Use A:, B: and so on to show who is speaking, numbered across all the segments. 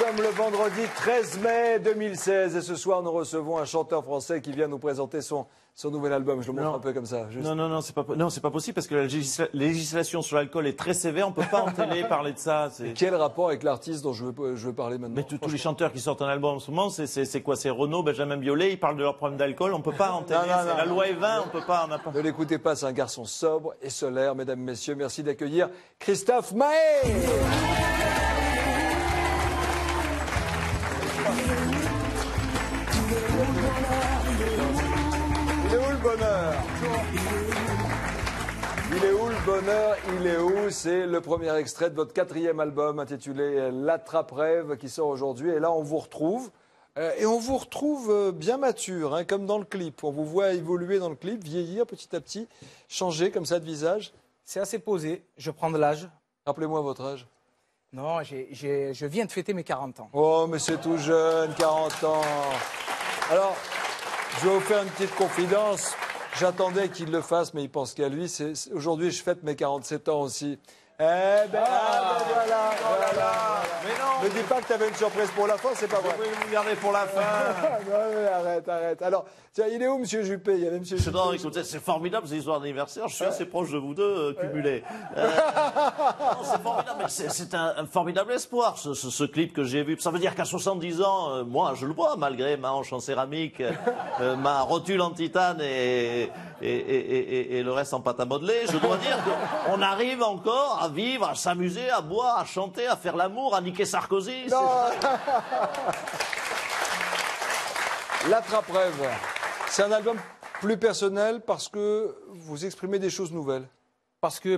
A: sommes le vendredi 13 mai 2016 et ce soir nous recevons un chanteur français qui vient nous présenter son nouvel album. Je le montre un peu comme ça. Juste.
B: Non, c'est pas possible parce que la législation sur l'alcool est très sévère. On peut pas en télé parler de ça.
A: Quel rapport avec l'artiste dont je veux parler maintenant?
B: Mais tous les chanteurs qui sortent un album en ce moment, c'est quoi? C'est Renaud, Benjamin Biolay, ils parlent de leurs problèmes d'alcool. On peut pas en télé. La loi est 20, on peut pas.
A: Ne l'écoutez pas, c'est un garçon sobre et solaire, mesdames, messieurs. Merci d'accueillir Christophe Maé. Il est où le bonheur? Il est où le bonheur? Il est où? C'est le premier extrait de votre 4e album intitulé L'Attrape-Rêve qui sort aujourd'hui. Et là, on vous retrouve. Et on vous retrouve bien mature, hein, comme dans le clip. On vous voit évoluer dans le clip, vieillir petit à petit, changer comme ça de visage.
C: C'est assez posé. Je prends de l'âge.
A: Rappelez-moi votre âge.
C: Non, je viens de fêter mes 40 ans.
A: Oh, mais c'est tout jeune, 40 ans. Alors, je vais vous faire une petite confidence. J'attendais qu'il le fasse, mais il pense qu'à lui. Aujourd'hui, je fête mes 47 ans aussi. Voilà.
B: Mais non.
A: Ne dis pas que tu avais une surprise pour la fin, c'est pas vrai.
B: Vous pouvez vous garder pour la fin.
A: Non, mais arrête. Alors, tiens, il est où, monsieur Juppé? Il y avait monsieur Juppé.
B: Non, écoutez, c'est formidable ces histoires d'anniversaire. Je suis assez proche de vous deux, cumulés. Non, c'est formidable, mais c'est un formidable espoir, ce clip que j'ai vu. Ça veut dire qu'à 70 ans, moi, je le vois, malgré ma hanche en céramique, ma rotule en titane et le reste en pâte à modeler, je dois dire qu'on arrive encore à vivre, à s'amuser, à boire, à chanter, à faire l'amour, à niquer Sarkozy.
A: L'Attrape-Rêve, c'est un album plus personnel parce que vous exprimez des choses nouvelles.
C: Parce que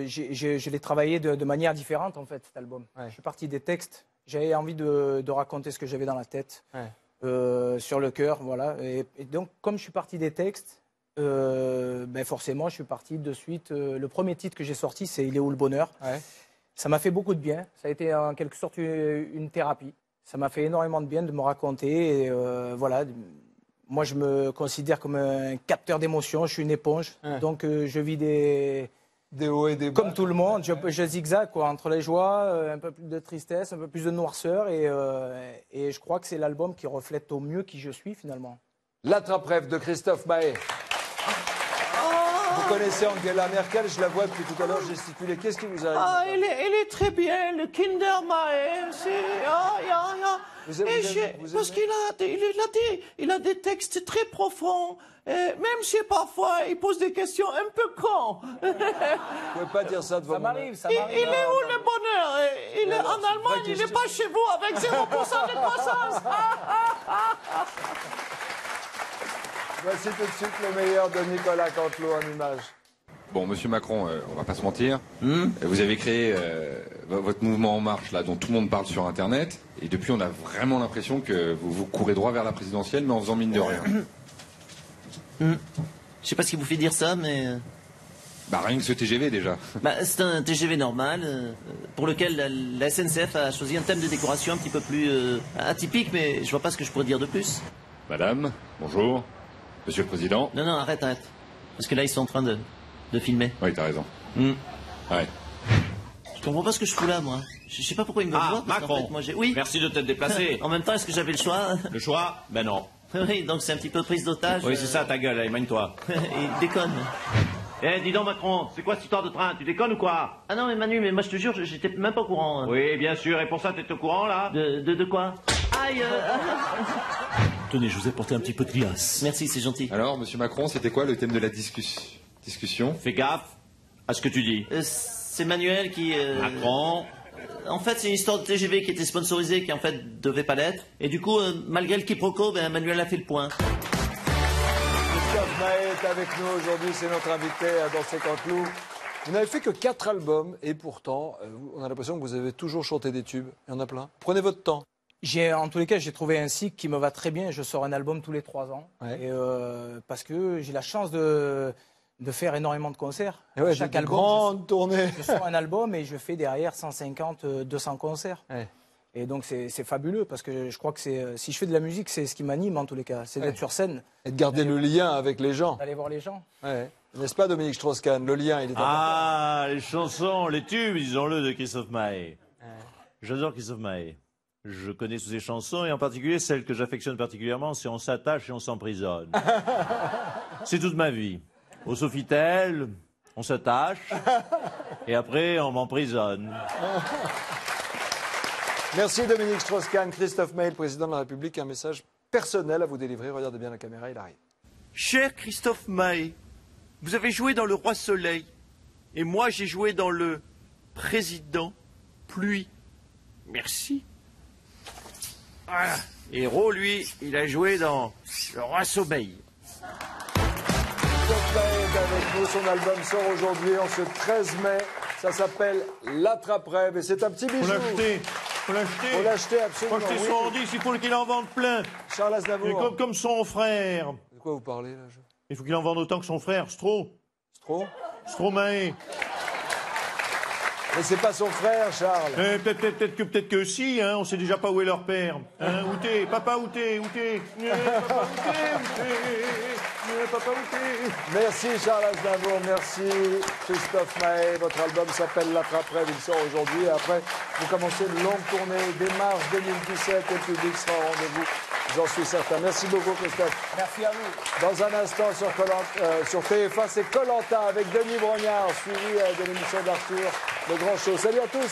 C: je l'ai travaillé de manière différente, en fait, cet album.
A: Ouais.
C: Je suis parti des textes. J'avais envie de raconter ce que j'avais dans la tête, sur le cœur, voilà. Et donc, comme je suis parti des textes, forcément, je suis parti de suite. Le premier titre que j'ai sorti, c'est Il est où le bonheur? Ça m'a fait beaucoup de bien. Ça a été en quelque sorte une thérapie. Ça m'a fait énormément de bien de me raconter. Et, voilà. Moi, je me considère comme un capteur d'émotions. Je suis une éponge. Donc, je vis des
A: hauts et des bas.
C: Comme tout le monde, je zigzague quoi, entre les joies, un peu plus de tristesse, un peu plus de noirceur. Et je crois que c'est l'album qui reflète au mieux qui je suis, finalement.
A: L'Attrape-Rêve de Christophe Maé. Vous connaissez Angela Merkel, je la vois depuis tout à l'heure gesticuler. Qu'est-ce qui vous arrive?
B: Elle est très bien, le Kinder Maé. Parce qu'il a des textes très profonds, même si parfois il pose des questions un peu cons.
A: Vous pouvez pas dire ça devant
C: Ça
A: moi.
C: m'arrive, ça
B: Il
C: m'arrive.
B: est où le bonheur? Il est
A: alors,
B: en Allemagne, il n'est pas chez vous avec 0% de croissance.
A: Voici tout de suite le meilleur de Nicolas Canteloup en image.
D: Bon, monsieur Macron, on va pas se mentir. Vous avez créé votre mouvement En Marche, là, dont tout le monde parle sur Internet. Et depuis, on a vraiment l'impression que vous courez droit vers la présidentielle, mais en faisant mine de rien.
E: Je sais pas ce qui vous fait dire ça, mais...
D: Bah, rien que ce TGV, déjà.
E: C'est un TGV normal, pour lequel la SNCF a choisi un thème de décoration un petit peu plus atypique, mais je vois pas ce que je pourrais dire de plus.
D: Madame, bonjour. Monsieur le Président.
E: Non, arrête. Parce que là, ils sont en train de filmer.
D: Oui, t'as raison. Ouais.
E: Je comprends pas ce que je fous là, moi. Je sais pas pourquoi ils me voient.
F: Macron,
E: fait, moi, oui.
F: Merci de t'être déplacé.
E: En même temps, est-ce que j'avais le choix?
F: Le choix? Ben non.
E: Oui, donc c'est un petit peu prise d'otage.
F: Oui, c'est ça, ta gueule, allez, mène-toi.
E: Il déconne.
F: Eh, dis donc, Macron, c'est quoi cette histoire de train? Tu déconnes ou quoi?
E: Ah non, mais Manu, mais moi je te jure, j'étais même pas au courant.
F: Oui, bien sûr, et pour ça, t'es au courant, là?
E: De quoi? Aïe
F: Tenez, je vous ai porté un petit peu de glace.
E: Merci, c'est gentil.
D: Alors, monsieur Macron, c'était quoi le thème de la discussion?
F: Fais gaffe à ce que tu dis.
E: C'est Manuel qui...
F: Macron.
E: En fait, c'est une histoire de TGV qui était sponsorisée, qui en fait devait pas l'être. Et du coup, malgré le quiproquo, Manuel a fait le point.
A: Christophe Maé est avec nous aujourd'hui, c'est notre invité à Danser Canteloup. Vous n'avez fait que 4 albums et pourtant, on a l'impression que vous avez toujours chanté des tubes. Il y en a plein. Prenez votre temps.
C: En tous les cas, j'ai trouvé un cycle qui me va très bien. Je sors un album tous les 3 ans. Et, parce que j'ai la chance de faire énormément de concerts.
A: Chaque album, grande tournée.
C: Je sors un album et je fais derrière 150, 200 concerts. Et donc c'est fabuleux parce que je crois que si je fais de la musique, c'est ce qui m'anime en tous les cas. C'est d'être sur scène.
A: Et de garder le lien avec les gens.
C: D'aller voir les gens.
A: N'est-ce pas, Dominique Strauss-Kahn? Le lien, il est important.
B: Ah, les chansons, les tubes, disons-le, de Christophe Maé. J'adore Christophe Maé. Je connais toutes ces chansons et en particulier celle que j'affectionne particulièrement, c'est On s'attache et on s'emprisonne. C'est toute ma vie. Au Sofitel, on s'attache et après on m'emprisonne.
A: Merci Dominique Strauss-Kahn. Christophe Maé, le président de la République, un message personnel à vous délivrer. Regardez bien la caméra, il arrive.
G: Cher Christophe Maé, vous avez joué dans Le Roi Soleil et moi j'ai joué dans Le Président Pluie. Merci. Voilà. Héros, lui, il a joué dans Le Roi Sommeil.
A: Christophe Maé est avec nous. Son album sort aujourd'hui, en ce 13 mai. Ça s'appelle L'Attrape-Rêve et c'est un petit bijou.
B: Faut l'acheter. Faut l'acheter.
A: Faut l'acheter absolument.
B: Faut acheter son disque, il faut qu'il en vende plein.
A: Charles Aznavour.
B: Comme son frère.
A: De quoi vous parlez là
B: Il faut qu'il en vende autant que son frère, Stromae.
A: Mais c'est pas son frère, Charles.
B: Peut-être que si, hein, on sait déjà pas où est leur père. Hein, où t'es, papa, où t'es, papa, où t'es.
A: Merci Charles Aznavour, merci Christophe Maé. Votre album s'appelle L'Attrape-Rêve, il sort aujourd'hui. Et après, vous commencez une longue tournée dès mars 2017 et le public sera au rendez-vous. J'en suis certain. Merci beaucoup, Christophe.
C: Merci à vous.
A: Dans un instant, sur TF1, c'est Koh-Lanta avec Denis Brognard, suivi de l'émission d'Arthur, Le Grand Show. Salut à tous.